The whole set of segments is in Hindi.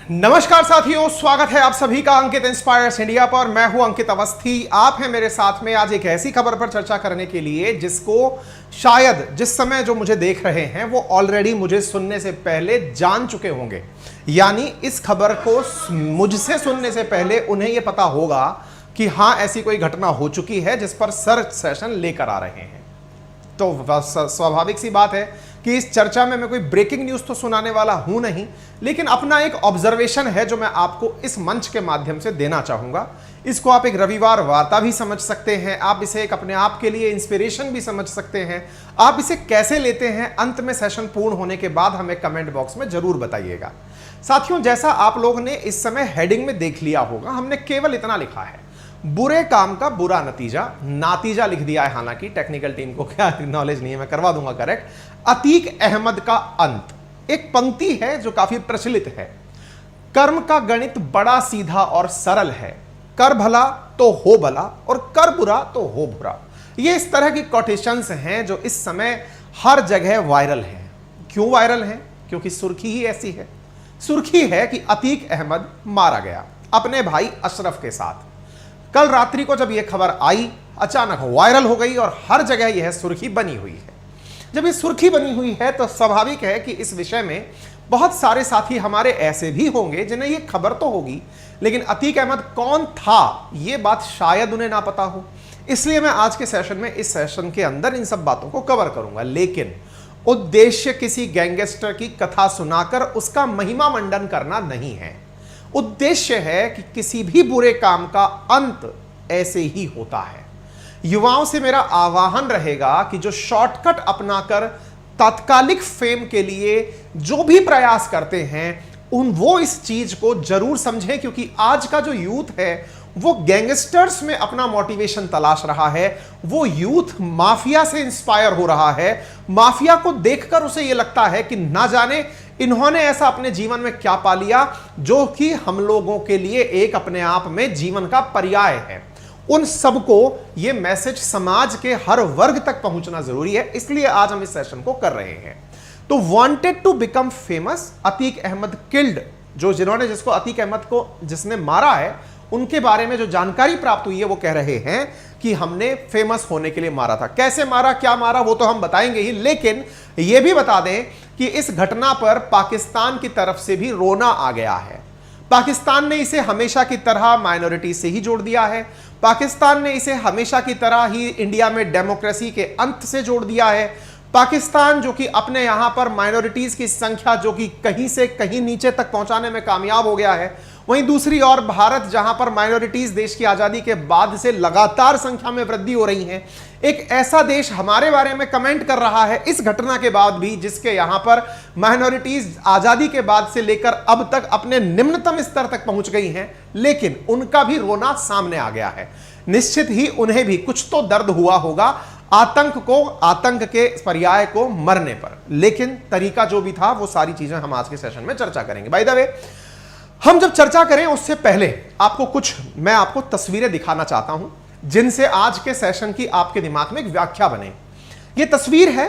नमस्कार साथियों, स्वागत है आप सभी का अंकित इंस्पायर्स इंडिया पर। मैं हूं अंकित अवस्थी। आप हैं मेरे साथ में आज एक ऐसी खबर पर चर्चा करने के लिए जिसको शायद जिस समय जो मुझे देख रहे हैं वो ऑलरेडी मुझे सुनने से पहले जान चुके होंगे। यानी इस खबर को मुझसे सुनने से पहले उन्हें यह पता होगा कि हां, ऐसी कोई घटना हो चुकी है जिस पर सर्च सेशन लेकर आ रहे हैं। तो स्वाभाविक सी बात है कि इस चर्चा में मैं कोई ब्रेकिंग न्यूज तो सुनाने वाला हूं नहीं, लेकिन अपना एक ऑब्जर्वेशन है जो मैं आपको इस मंच के माध्यम से देना चाहूंगा। इसको आप एक रविवार वार्ता भी समझ सकते हैं, आप इसे एक अपने आप के लिए इंस्पिरेशन भी समझ सकते हैं। आप इसे कैसे लेते हैं, अंत में सेशन पूर्ण होने के बाद हमें कमेंट बॉक्स में जरूर बताइएगा। साथियों, जैसा आप लोगों ने इस समय हेडिंग में देख लिया होगा, हमने केवल इतना लिखा है, बुरे काम का बुरा नतीजा। नातीजा लिख दिया है, हालांकि टेक्निकल टीम को क्या नॉलेज नहीं है, मैं करवा दूंगा करेक्ट। अतीक अहमद का अंत। एक पंक्ति है जो काफी प्रचलित है, कर्म का गणित बड़ा सीधा और सरल है, कर भला तो हो भला और कर बुरा तो हो बुरा। ये इस तरह की कोटेशंस हैं जो इस समय हर जगह वायरल हैं। क्यों वायरल हैं? क्योंकि सुर्खी ही ऐसी है। सुर्खी है कि अतीक अहमद मारा गया अपने भाई अशरफ के साथ। कल रात्रि को जब यह खबर आई, अचानक वायरल हो गई और हर जगह यह सुर्खी बनी हुई है। जब ये सुर्खी बनी हुई है तो स्वाभाविक है कि इस विषय में बहुत सारे साथी हमारे ऐसे भी होंगे जिन्हें ये खबर तो होगी, लेकिन अतीक अहमद कौन था ये बात शायद उन्हें ना पता हो। इसलिए मैं आज के सेशन में, इस सेशन के अंदर इन सब बातों को कवर करूंगा। लेकिन उद्देश्य किसी गैंगस्टर की कथा सुनाकर उसका महिमा मंडन करना नहीं है। उद्देश्य है कि किसी भी बुरे काम का अंत ऐसे ही होता है। युवाओं से मेरा आह्वान रहेगा कि जो शॉर्टकट अपनाकर तात्कालिक फेम के लिए जो भी प्रयास करते हैं वो इस चीज को जरूर समझें, क्योंकि आज का जो यूथ है वो गैंगस्टर्स में अपना मोटिवेशन तलाश रहा है। वो यूथ माफिया से इंस्पायर हो रहा है। माफिया को देखकर उसे यह लगता है कि ना जाने इन्होंने ऐसा अपने जीवन में क्या पा लिया जो कि हम लोगों के लिए एक अपने आप में जीवन का पर्याय है। उन सबको यह मैसेज समाज के हर वर्ग तक पहुंचना जरूरी है, इसलिए आज हम इस सेशन को कर रहे हैं। तो wanted to become famous, Atiq Ahmed killed, जिसको अतीक अहमद को जिसने मारा है उनके बारे में जो जानकारी प्राप्त हुई है वो कह रहे हैं कि हमने फेमस होने के लिए मारा था। कैसे मारा, क्या मारा, वो तो हम बताएंगे ही, लेकिन यह भी बता दें कि इस घटना पर पाकिस्तान की तरफ से भी रोना आ गया है। पाकिस्तान ने इसे हमेशा की तरह माइनॉरिटी से ही जोड़ दिया है। पाकिस्तान ने इसे हमेशा की तरह ही इंडिया में डेमोक्रेसी के अंत से जोड़ दिया है। पाकिस्तान जो कि अपने यहां पर माइनॉरिटीज की संख्या जो कि कहीं से कहीं नीचे तक पहुंचाने में कामयाब हो गया है, वहीं दूसरी ओर भारत जहां पर माइनॉरिटीज देश की आजादी के बाद से लगातार संख्या में वृद्धि हो रही है, एक ऐसा देश हमारे बारे में कमेंट कर रहा है इस घटना के बाद भी, जिसके यहां पर माइनॉरिटीज आजादी के बाद से लेकर अब तक अपने निम्नतम स्तर तक पहुंच गई हैं, लेकिन उनका भी रोना सामने आ गया है। निश्चित ही उन्हें भी कुछ तो दर्द हुआ होगा आतंक के पर्याय को मरने पर, लेकिन तरीका जो भी था वो सारी चीजें हम आज के सेशन में चर्चा करेंगे। बाय द वे, हम जब चर्चा करें उससे पहले मैं आपको तस्वीरें दिखाना चाहता हूं जिनसे आज के सेशन की आपके दिमाग में एक व्याख्या बने। यह तस्वीर है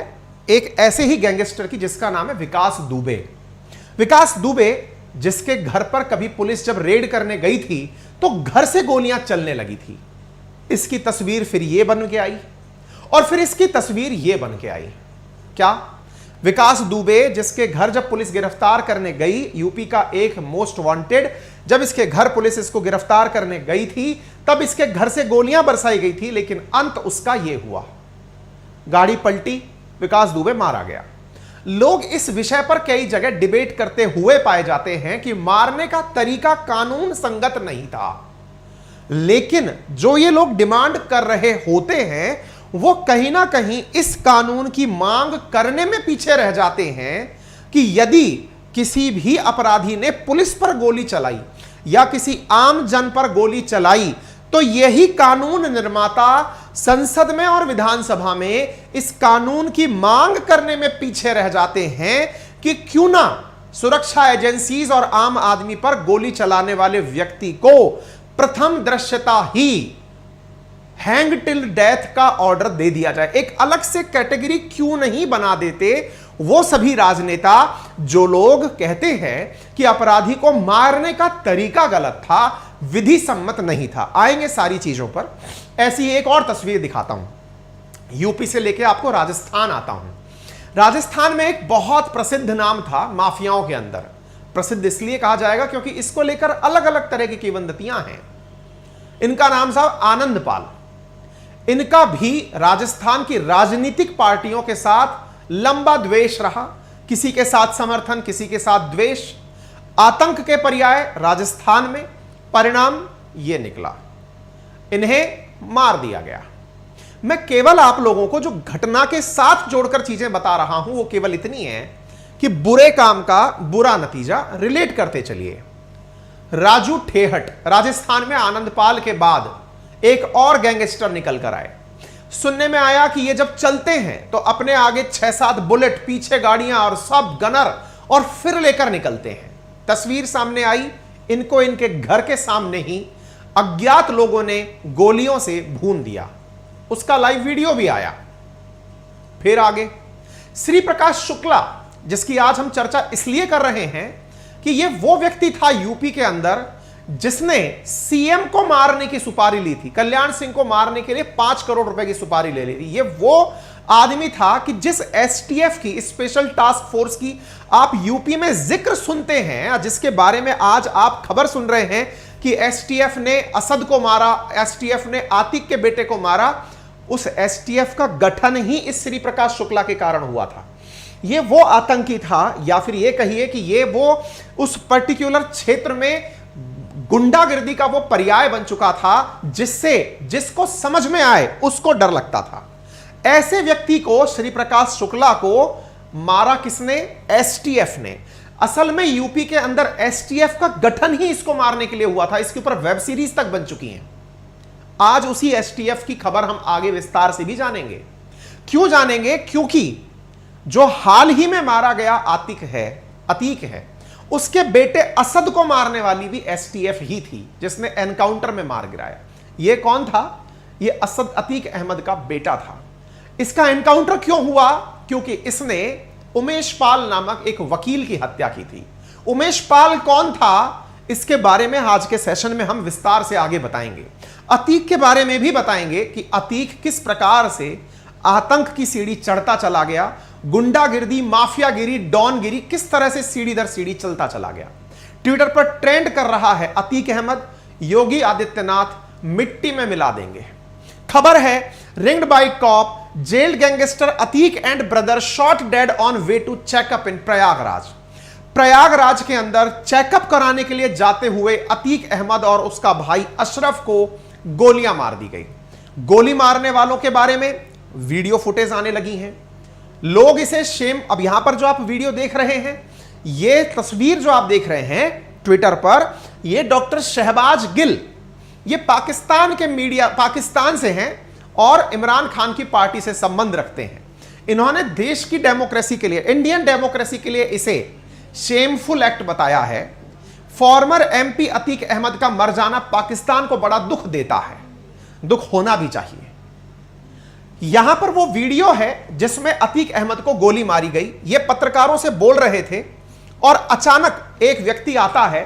एक ऐसे ही गैंगस्टर की जिसका नाम है विकास दुबे। विकास दुबे जिसके घर पर कभी पुलिस जब रेड करने गई थी तो घर से गोलियां चलने लगी थी। इसकी तस्वीर फिर यह बन के आई और फिर इसकी तस्वीर यह बन के आई। क्या? विकास दुबे जिसके घर जब पुलिस गिरफ्तार करने गई, यूपी का एक मोस्ट वांटेड, जब इसके घर पुलिस इसको गिरफ्तार करने गई थी तब इसके घर से गोलियां बरसाई गई थी, लेकिन अंत उसका यह हुआ, गाड़ी पलटी, विकास दुबे मारा गया। लोग इस विषय पर कई जगह डिबेट करते हुए पाए जाते हैं कि मारने का तरीका कानून संगत नहीं था, लेकिन जो ये लोग डिमांड कर रहे होते हैं वो कहीं ना कहीं इस कानून की मांग करने में पीछे रह जाते हैं कि यदि किसी भी अपराधी ने पुलिस पर गोली चलाई या किसी आम जन पर गोली चलाई तो यही कानून निर्माता संसद में और विधानसभा में इस कानून की मांग करने में पीछे रह जाते हैं कि क्यों ना सुरक्षा एजेंसीज और आम आदमी पर गोली चलाने वाले व्यक्ति को प्रथम दृश्यता ही हैंग टिल डेथ का ऑर्डर दे दिया जाए। एक अलग से कैटेगरी क्यों नहीं बना देते वो सभी राजनेता जो लोग कहते हैं कि अपराधी को मारने का तरीका गलत था, विधि सम्मत नहीं था। आएंगे सारी चीजों पर। ऐसी एक और तस्वीर दिखाता हूं, यूपी से लेके आपको राजस्थान आता हूं। राजस्थान में एक बहुत प्रसिद्ध नाम था माफियाओं के अंदर। प्रसिद्ध इसलिए कहा जाएगा क्योंकि इसको लेकर अलग अलग तरह की किंवदंतियां हैं। इनका नाम था आनंद पाल। इनका भी राजस्थान की राजनीतिक पार्टियों के साथ लंबा द्वेष रहा, किसी के साथ समर्थन, किसी के साथ द्वेष, आतंक के पर्याय राजस्थान में। परिणाम यह निकला, इन्हें मार दिया गया। मैं केवल आप लोगों को जो घटना के साथ जोड़कर चीजें बता रहा हूं वो केवल इतनी है कि बुरे काम का बुरा नतीजा रिलेट करते चलिए। राजू ठेहट, राजस्थान में आनंदपाल के बाद एक और गैंगस्टर निकल कर आए। सुनने में आया कि ये जब चलते हैं तो अपने आगे 6-7 बुलेट, पीछे गाड़ियां और सब गनर, और फिर लेकर निकलते हैं। तस्वीर सामने आई, इनको इनके घर के सामने ही अज्ञात लोगों ने गोलियों से भून दिया। उसका लाइव वीडियो भी आया। फिर आगे श्री प्रकाश शुक्ला, जिसकी आज हम चर्चा इसलिए कर रहे हैं कि यह वो व्यक्ति था यूपी के अंदर जिसने सीएम को मारने की सुपारी ली थी। कल्याण सिंह को मारने के लिए 5 करोड़ रुपए की सुपारी ले ली थी। यह वो आदमी था कि जिस एसटीएफ की, स्पेशल टास्क फोर्स की आप यूपी में जिक्र सुनते हैं, जिसके बारे में आज आप खबर सुन रहे हैं कि एसटीएफ ने असद को मारा, एसटीएफ ने आतिक के बेटे को मारा, उस एसटीएफ का गठन ही इस श्री प्रकाश शुक्ला के कारण हुआ था। ये वो आतंकी था, या फिर ये कहिए कि ये वो उस पर्टिकुलर क्षेत्र में गुंडागिर्दी का वो पर्याय बन चुका था, जिसको समझ में आए उसको डर लगता था। ऐसे व्यक्ति को, श्री प्रकाश शुक्ला को मारा किसने? एसटीएफ ने। असल में यूपी के अंदर एसटीएफ का गठन ही इसको मारने के लिए हुआ था। इसके ऊपर वेब सीरीज तक बन चुकी हैं। आज उसी एसटीएफ की खबर हम आगे विस्तार से भी जानेंगे। क्यों जानेंगे? क्योंकि जो हाल ही में मारा गया अतीक है, उसके बेटे असद को मारने वाली भी एसटीएफ ही थी, जिसने एनकाउंटर में मार गिराया। यह कौन था? यह असद अतीक अहमद का बेटा था। इसका एनकाउंटर क्यों हुआ? क्योंकि इसने उमेश पाल नामक एक वकील की हत्या की थी। उमेश पाल कौन था? इसके बारे में आज के सेशन में हम विस्तार से आगे बताएंगे। अतीक के बारे में भी बताएंगे कि अतीक किस प्रकार से आतंक की सीढ़ी चढ़ता चला गया, गुंडागिर्दी, माफियागिरी, डॉनगिरी किस तरह से सीढ़ी दर सीढ़ी चलता चला गया। ट्विटर पर ट्रेंड कर रहा है अतीक अहमद, योगी आदित्यनाथ मिट्टी में मिला देंगे। खबर है ringed by cop, jailed gangster Atiq and brother shot dead on way to checkup in Prayagraj. Prayagraj के अंदर चेकअप कराने के लिए जाते हुए अतीक अहमद और उसका भाई अशरफ को गोलियां मार दी गई। गोली मारने वालों के बारे में वीडियो फुटेज आने लगी हैं। लोग इसे शेम, अब यहां पर जो आप वीडियो देख रहे हैं, यह तस्वीर जो आप देख रहे हैं ट्विटर पर, यह डॉक्टर शहबाज गिल, ये पाकिस्तान के मीडिया, पाकिस्तान से हैं और इमरान खान की पार्टी से संबंध रखते हैं। इन्होंने देश की डेमोक्रेसी के लिए, इंडियन डेमोक्रेसी के लिए इसे शेमफुल एक्ट बताया है। फॉर्मर एमपी अतीक अहमद का मर जाना पाकिस्तान को बड़ा दुख देता है, दुख होना भी चाहिए। यहां पर वो वीडियो है जिसमें अतीक अहमद को गोली मारी गई। ये पत्रकारों से बोल रहे थे और अचानक एक व्यक्ति आता है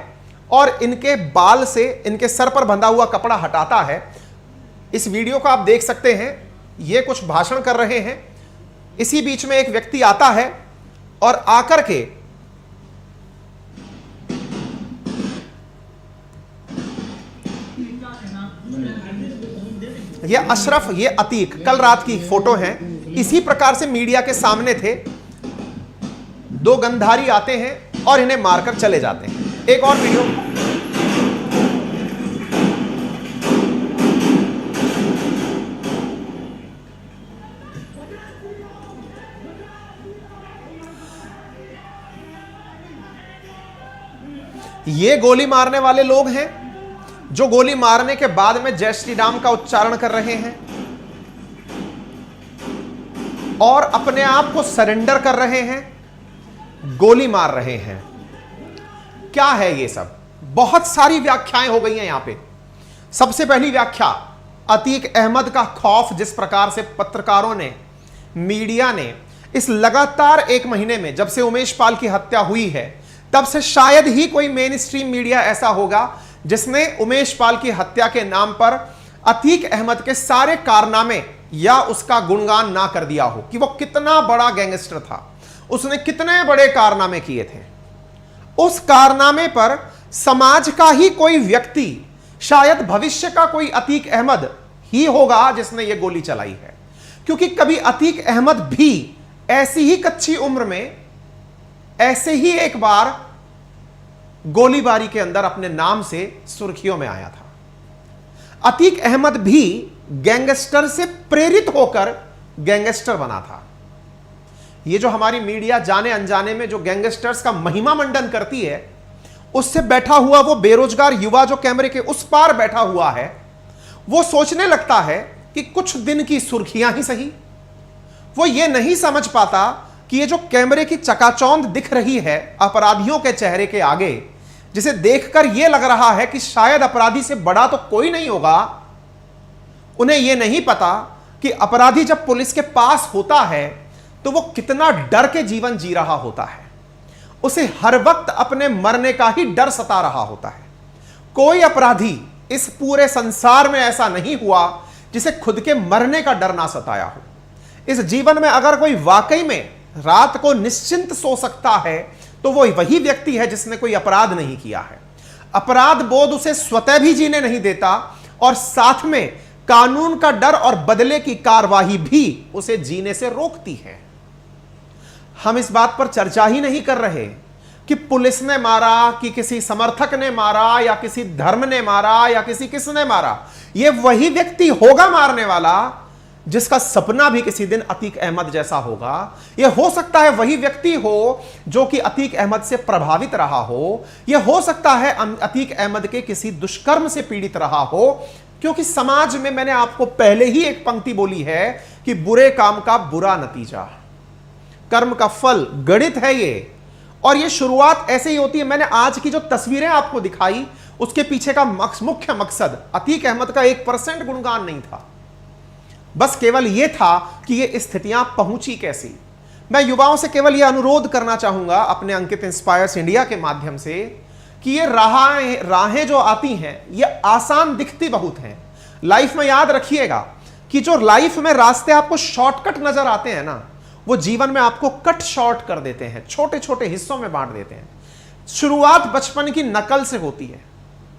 और इनके बाल से, इनके सर पर बंधा हुआ कपड़ा हटाता है। इस वीडियो को आप देख सकते हैं। ये कुछ भाषण कर रहे हैं, इसी बीच में एक व्यक्ति आता है और आकर के ये अशरफ, ये अतीक, कल रात की फोटो है, इसी प्रकार से मीडिया के सामने थे। दो गंधारी आते हैं और इन्हें मारकर चले जाते हैं। एक और वीडियो, ये गोली मारने वाले लोग हैं जो गोली मारने के बाद में जय श्री राम का उच्चारण कर रहे हैं और अपने आप को सरेंडर कर रहे हैं, गोली मार रहे हैं। क्या है ये सब? बहुत सारी व्याख्याएं हो गई हैं यहां पे। सबसे पहली व्याख्या, अतीक अहमद का खौफ, जिस प्रकार से पत्रकारों ने, मीडिया ने इस लगातार 1 महीने में जब से उमेश पाल की हत्या हुई है, तब से शायद ही कोई मेन स्ट्रीम मीडिया ऐसा होगा जिसने उमेश पाल की हत्या के नाम पर अतीक अहमद के सारे कारनामे या उसका गुणगान ना कर दिया हो कि वो कितना बड़ा गैंगस्टर था, उसने कितने बड़े कारनामे किए थे। उस कारनामे पर समाज का ही कोई व्यक्ति, शायद भविष्य का कोई अतीक अहमद ही होगा जिसने ये गोली चलाई है, क्योंकि कभी अतीक अहमद भी ऐसी ही कच्ची उम्र में ऐसे ही एक बार गोलीबारी के अंदर अपने नाम से सुर्खियों में आया था। अतीक अहमद भी गैंगस्टर से प्रेरित होकर गैंगस्टर बना था। ये जो हमारी मीडिया जाने अनजाने में जो गैंगस्टर्स का महिमा मंडन करती है, उससे बैठा हुआ वो बेरोजगार युवा जो कैमरे के उस पार बैठा हुआ है, वो सोचने लगता है कि कुछ दिन की सुर्खियां ही सही। वो ये नहीं समझ पाता कि ये जो कैमरे की चकाचौंध दिख रही है अपराधियों के चेहरे के आगे, जिसे देखकर यह लग रहा है कि शायद अपराधी से बड़ा तो कोई नहीं होगा, उन्हें यह नहीं पता कि अपराधी जब पुलिस के पास होता है तो वो कितना डर के जीवन जी रहा होता है। उसे हर वक्त अपने मरने का ही डर सता रहा होता है। कोई अपराधी इस पूरे संसार में ऐसा नहीं हुआ जिसे खुद के मरने का डर ना सताया हो। इस जीवन में अगर कोई वाकई में रात को निश्चिंत सो सकता है तो वो वही व्यक्ति है जिसने कोई अपराध नहीं किया है। अपराध बोध उसे स्वतः भी जीने नहीं देता और साथ में कानून का डर और बदले की कार्रवाई भी उसे जीने से रोकती है। हम इस बात पर चर्चा ही नहीं कर रहे कि पुलिस ने मारा, कि किसी समर्थक ने मारा, या किसी धर्म ने मारा, या किसने मारा। यह वही व्यक्ति होगा मारने वाला जिसका सपना भी किसी दिन अतीक अहमद जैसा होगा। यह हो सकता है वही व्यक्ति हो जो कि अतीक अहमद से प्रभावित रहा हो। यह हो सकता है अतीक अहमद के किसी दुष्कर्म से पीड़ित रहा हो, क्योंकि समाज में मैंने आपको पहले ही एक पंक्ति बोली है कि बुरे काम का बुरा नतीजा, कर्म का फल गणित है ये। और ये शुरुआत ऐसे ही होती है। मैंने आज की जो तस्वीरें आपको दिखाई उसके पीछे का मुख्य मकसद अतीक अहमद का 1% गुणगान नहीं था, बस केवल यह था कि ये स्थितियां पहुंची कैसी। मैं युवाओं से केवल यह अनुरोध करना चाहूंगा अपने अंकित इंस्पायर्स इंडिया के माध्यम से कि ये राहें जो आती हैं ये आसान दिखती बहुत हैं। लाइफ में याद रखिएगा कि जो लाइफ में रास्ते आपको शॉर्टकट नजर आते हैं ना, वो जीवन में आपको कट शॉर्ट कर देते हैं, छोटे छोटे हिस्सों में बांट देते हैं। शुरुआत बचपन की नकल से होती है।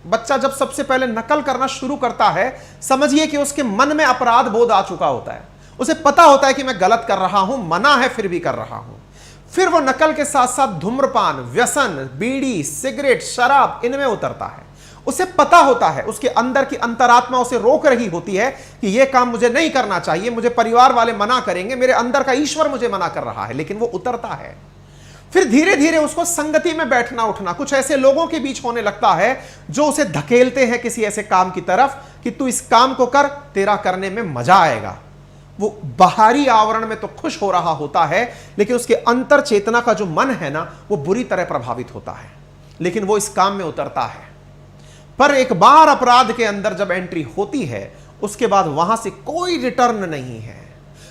बच्चा जब सबसे पहले नकल करना शुरू करता है, समझिए कि उसके मन में अपराध बोध आ चुका होता है। उसे पता होता है कि मैं गलत कर रहा हूं, मना है फिर भी कर रहा हूं। फिर वो नकल के साथ साथ धूम्रपान, व्यसन, बीड़ी, सिगरेट, शराब, इनमें उतरता है। उसे पता होता है, उसके अंदर की अंतरात्मा उसे रोक रही होती है कि यह काम मुझे नहीं करना चाहिए, मुझे परिवार वाले मना करेंगे, मेरे अंदर का ईश्वर मुझे मना कर रहा है, लेकिन वो उतरता है। फिर धीरे धीरे उसको संगति में बैठना उठना कुछ ऐसे लोगों के बीच होने लगता है जो उसे धकेलते हैं किसी ऐसे काम की तरफ कि तू इस काम को कर, तेरा करने में मजा आएगा। वो बाहरी आवरण में तो खुश हो रहा होता है, लेकिन उसके अंतर चेतना का जो मन है ना, वो बुरी तरह प्रभावित होता है, लेकिन वो इस काम में उतरता है। पर एक बार अपराध के अंदर जब एंट्री होती है, उसके बाद वहां से कोई रिटर्न नहीं है।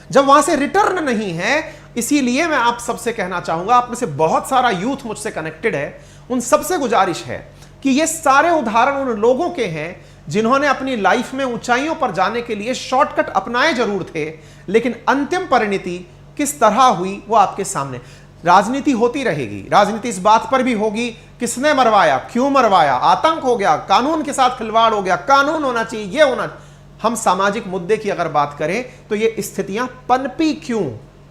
जब वहां से रिटर्न नहीं है, इसीलिए मैं आप सबसे कहना चाहूंगा, आप में से बहुत सारा यूथ मुझसे कनेक्टेड है, उन सबसे गुजारिश है कि ये सारे उदाहरण उन लोगों के हैं जिन्होंने अपनी लाइफ में ऊंचाइयों पर जाने के लिए शॉर्टकट अपनाए जरूर थे, लेकिन अंतिम परिणति किस तरह हुई वो आपके सामने। राजनीति होती रहेगी, राजनीति इस बात पर भी होगी किसने मरवाया, क्यों मरवाया, आतंक हो गया, कानून के साथ खिलवाड़ हो गया, कानून होना चाहिए, ये होना। हम सामाजिक मुद्दे की अगर बात करें तो ये स्थितियां पनपी क्यों,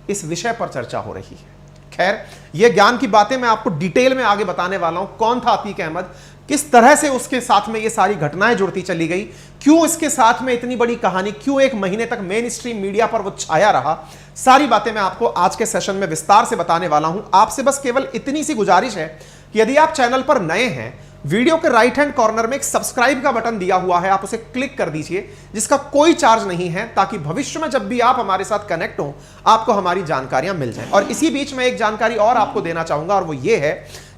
इस विषय पर चर्चा हो रही है। खैर, ये ज्ञान की बातें मैं आपको डिटेल में आगे बताने वाला हूं। कौन था अतीक अहमद, किस तरह से उसके साथ में ये सारी घटनाएं जुड़ती चली गई, क्यों इसके साथ में इतनी बड़ी कहानी, क्यों 1 महीने तक मेन स्ट्रीम मीडिया पर वो छाया रहा, सारी बातें मैं आपको आज के सेशन में विस्तार से बताने वाला हूं। आपसे बस केवल इतनी सी गुजारिश है कि यदि आप चैनल पर नए हैं, वीडियो के राइट हैंड कॉर्नर में एक सब्सक्राइब का बटन दिया हुआ है, आप उसे क्लिक कर दीजिए, जिसका कोई चार्ज नहीं है, ताकि भविष्य में जब भी आप हमारे साथ कनेक्ट हो, आपको हमारी जानकारियां मिल जाएं। और इसी बीच में एक जानकारी और आपको देना चाहूंगा, और वो ये है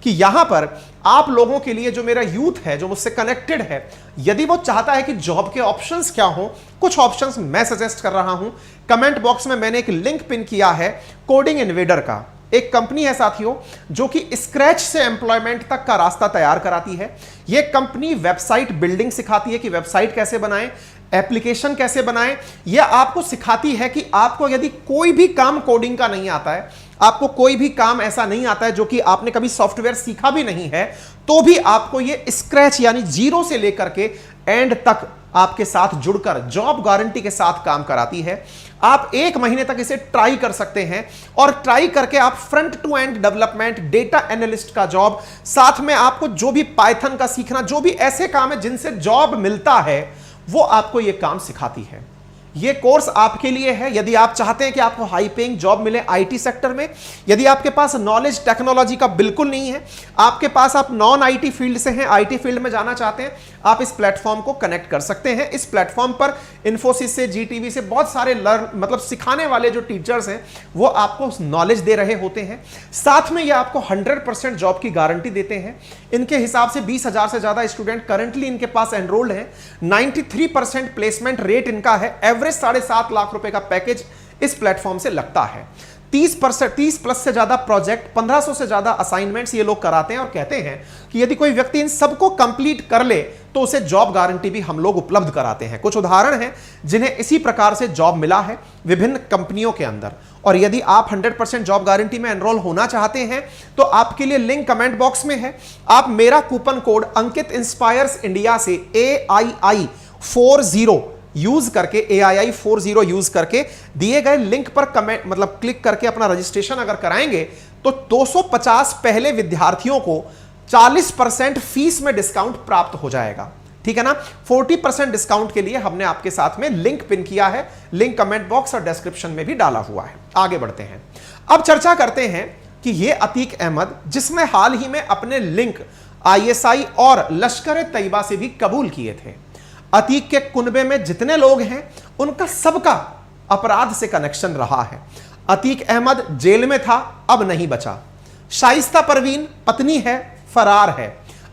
कि यहां पर आप लोगों के लिए, जो मेरा यूथ है, जो मुझसे कनेक्टेड है, यदि वो चाहता है कि जॉब के ऑप्शंस क्या हो, कुछ ऑप्शंस मैं सजेस्ट कर रहा हूं। कमेंट बॉक्स में मैंने एक लिंक पिन किया है कोडिंग इन्वेडर का। एक कंपनी है साथियों जो कि स्क्रैच से एम्प्लॉयमेंट तक का रास्ता तैयार कराती है। यह कंपनी वेबसाइट बिल्डिंग सिखाती है कि वेबसाइट कैसे बनाएं, एप्लीकेशन कैसे बनाएं। यह आपको सिखाती है कि आपको यदि कोई भी काम कोडिंग का नहीं आता है, आपको कोई भी काम ऐसा नहीं आता है जो कि आपने कभी सॉफ्टवेयर सीखा भी नहीं है, तो भी आपको यह स्क्रैच यानी जीरो से लेकर के एंड तक आपके साथ जुड़कर जॉब गारंटी के साथ काम कराती है। आप 1 महीने तक इसे ट्राई कर सकते हैं और ट्राई करके आप front to end development, data analyst का जॉब, साथ में आपको जो भी पाइथन का सीखना, जो भी ऐसे काम है जिनसे जॉब मिलता है, वो आपको यह काम सिखाती है। ये कोर्स आपके लिए है यदि आप चाहते हैं कि आपको हाई पेइंग जॉब मिले आईटी सेक्टर में। यदि आपके पास नॉलेज टेक्नोलॉजी का बिल्कुल नहीं है, आपके पास, आप नॉन आईटी फील्ड से हैं, आईटी फील्ड में जाना चाहते हैं, आप इस प्लेटफॉर्म को कनेक्ट कर सकते हैं। इस प्लेटफॉर्म पर इन्फोसिस से, जीटीवी से बहुत सारे सिखाने वाले जो टीचर्स हैं वो आपको नॉलेज दे रहे होते हैं। साथ में ये आपको 100% जॉब की गारंटी देते हैं। इनके हिसाब से 20,000 से ज्यादा स्टूडेंट करंटली इनके पास एनरोल्ड हैं। 93% प्लेसमेंट रेट इनका है। एवरेज 7.5 लाख रुपए का पैकेज इस प्लेटफॉर्म से लगता है। 30 प्लस से ज्यादा प्रोजेक्ट, 1500 से ज्यादा असाइनमेंट्स ये लोग कराते हैं और कहते हैं कि यदि कोई व्यक्ति इन सबको कंप्लीट कर ले तो उसे जॉब गारंटी भी हम लोग उपलब्ध कराते हैं। कुछ उदाहरण हैं जिन्हें इसी प्रकार से जॉब मिला है विभिन्न कंपनियों के अंदर। और यदि आप 100% जॉब गारंटी में एनरोल होना चाहते हैं तो आपके लिए लिंक कमेंट बॉक्स में है। आप मेरा कूपन कोड अंकित इंस्पायर्स इंडिया से AII 40 यूज करके, AII 40 यूज करके दिए गए लिंक पर कमेंट क्लिक करके अपना रजिस्ट्रेशन अगर कराएंगे तो 250 पहले विद्यार्थियों को 40% फीस में डिस्काउंट प्राप्त हो जाएगा। ठीक है ना। 40% डिस्काउंट के लिए हमने आपके साथ में लिंक पिन किया है। लिंक कमेंट बॉक्स और डिस्क्रिप्शन में भी डाला हुआ है। आगे बढ़ते हैं। अब चर्चा करते हैं कि यह अतीक अहमद, जिसने हाल ही में अपने लिंक ISI और लश्कर तैयबा से भी कबूल किए थे। अतीक के कुनबे में जितने लोग हैं उनका सबका अपराध से कनेक्शन रहा है। अतीक अहमद जेल में था, अब नहीं बचा। शाइस्ता परवीन पत्नी है, फरार है।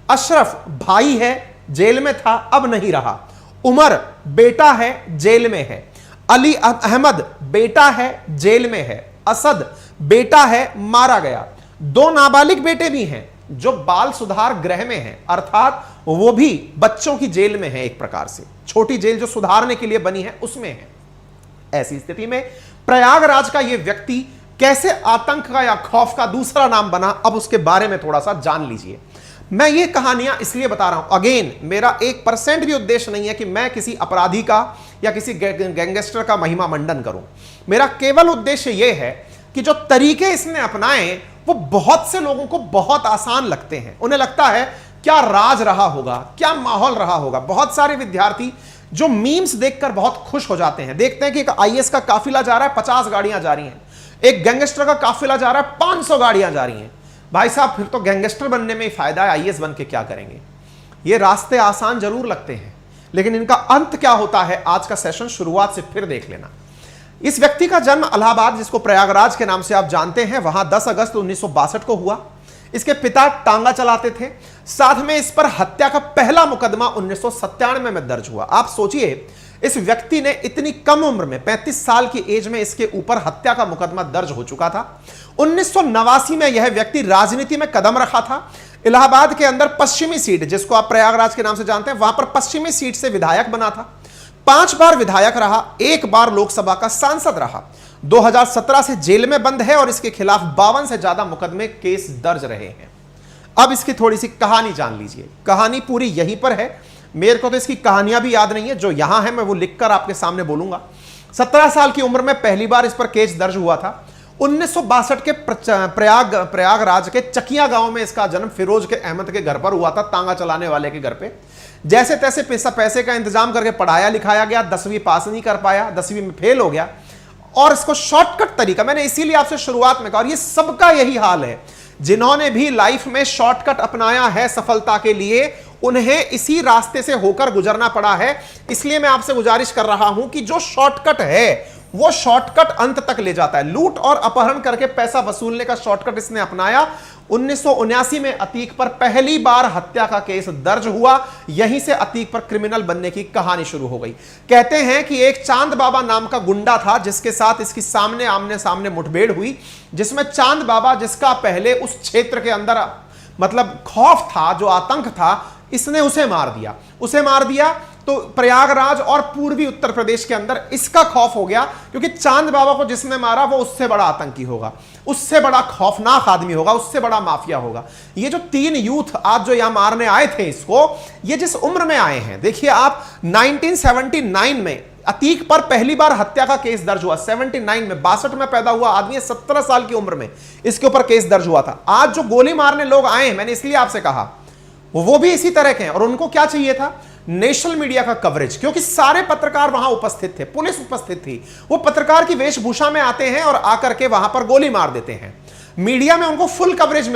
अशरफ भाई है, जेल में था, अब नहीं रहा। उमर बेटा है, जेल में है। अली अहमद बेटा है, जेल में है। असद बेटा है, मारा गया। 2 नाबालिग बेटे भी हैं जो बाल सुधार गृह में हैं, अर्थात वो भी बच्चों की जेल में है। एक प्रकार से छोटी जेल जो सुधारने के लिए बनी है उसमें है। ऐसी स्थिति में प्रयागराज का यह व्यक्ति कैसे आतंक का या खौफ का दूसरा नाम बना, अब उसके बारे में थोड़ा सा जान लीजिए। मैं ये कहानियां इसलिए बता रहा हूं, अगेन मेरा 1% भी उद्देश्य नहीं है कि मैं किसी अपराधी का या किसी गैंगस्टर का महिमा मंडन करूं। मेरा केवल उद्देश्य यह है कि जो तरीके इसने अपनाए वो बहुत से लोगों को बहुत आसान लगते हैं। उन्हें लगता है क्या राज रहा होगा, क्या माहौल रहा होगा। बहुत सारे विद्यार्थी जो मीम्स देखकर बहुत खुश हो जाते हैं, देखते हैं कि एक IAS का काफिला जा रहा है, 50 गाड़ियां जा रही हैं, एक गैंगस्टर का काफिला जा रहा है, 500 गाड़ियां जा रही हैं। भाई साहब, फिर तो गैंगस्टर बनने में ही फायदा है, IAS बन के क्या करेंगे। ये रास्ते आसान जरूर लगते हैं, लेकिन इनका अंत क्या होता है, आज का सेशन शुरुआत से फिर देख लेना। इस व्यक्ति का जन्म इलाहाबाद, जिसको प्रयागराज के नाम से आप जानते हैं, वहां 10 अगस्त 1962 को हुआ। इसके पिता टांगा चलाते थे। साथ में इस पर हत्या का पहला मुकदमा 1997 में दर्ज हुआ। आप सोचिए, इस व्यक्ति ने इतनी कम उम्र में, 35 साल की एज में इसके ऊपर हत्या का मुकदमा दर्ज हो चुका था। 1989 में यह व्यक्ति राजनीति में कदम रखा था। इलाहाबाद के अंदर पश्चिमी सीट, जिसको आप प्रयागराज के नाम से जानते हैं, वहां पर पश्चिमी सीट से विधायक बना था। 5 बार विधायक रहा, 1 बार लोकसभा का सांसद रहा। 2017 से जेल में बंद है और इसके खिलाफ 52 से ज्यादा मुकदमे, केस दर्ज रहे हैं। अब इसकी थोड़ी सी कहानी जान लीजिए। कहानी पूरी यहीं पर है। मेरे को तो इसकी कहानियां भी याद नहीं है, जो यहां है मैं वो लिखकर आपके सामने बोलूंगा। 17 साल की उम्र में पहली बार इस पर केस दर्ज हुआ था। 1962 के प्रयागराज के चकिया गांव में इसका जन्म फिरोज के अहमद के घर पर हुआ था, तांगा चलाने वाले के घर पे। जैसे तैसे पैसे का इंतजाम करके पढ़ाया लिखाया गया। 10वीं पास नहीं कर पाया, 10वीं में फेल हो गया। और इसको शॉर्टकट तरीका, मैंने इसीलिए आपसे शुरुआत में कहा, और ये सबका यही हाल है, जिन्होंने भी लाइफ में शॉर्टकट अपनाया है सफलता के लिए, उन्हें इसी रास्ते से होकर गुजरना पड़ा है। इसलिए मैं आपसे गुजारिश कर रहा हूं कि जो शॉर्टकट है वो शॉर्टकट अंत तक ले जाता है। लूट और अपहरण करके पैसा वसूलने का शॉर्टकट इसने अपनाया। 1979 में अतीक पर पहली बार हत्या का केस दर्ज हुआ। यहीं से अतीक पर क्रिमिनल बनने की कहानी शुरू हो गई। कहते हैं कि एक चांद बाबा नाम का गुंडा था जिसके साथ इसकी आमने सामने मुठभेड़ हुई, जिसमें चांद बाबा, जिसका पहले उस क्षेत्र के अंदर मतलब खौफ था, जो आतंक था, इसने उसे मार दिया। तो प्रयागराज और पूर्वी उत्तर प्रदेश के अंदर इसका खौफ हो गया, क्योंकि चांद बाबा को जिसने मारा वो उससे बड़ा आतंकी होगा, उससे बड़ा खौफनाक आदमी होगा, उससे बड़ा माफिया होगा। ये जो 3 यूथ आज जो यहां मारने आए थे इसको, ये जिस उम्र में आए हैं, देखिए आप 1979 में अतीक पर पहली बार हत्या का केस दर्ज हुआ। 79 में, 62 में पैदा हुआ आदमी, 17 साल की उम्र में इसके ऊपर केस दर्ज हुआ था। आज जो गोली मारने लोग आए हैं, मैंने इसलिए आपसे कहा, वो भी इसी तरह के हैं। और उनको क्या चाहिए था? नेशनल मीडिया का कवरेज, क्योंकि सारे पत्रकार वहां उपस्थित थे, पुलिस उपस्थित थी। वो पत्रकार की वेशभूषा में आते हैं और आकर के वहां पर गोली मार देते हैं। मीडिया में उनको फुल कवरेज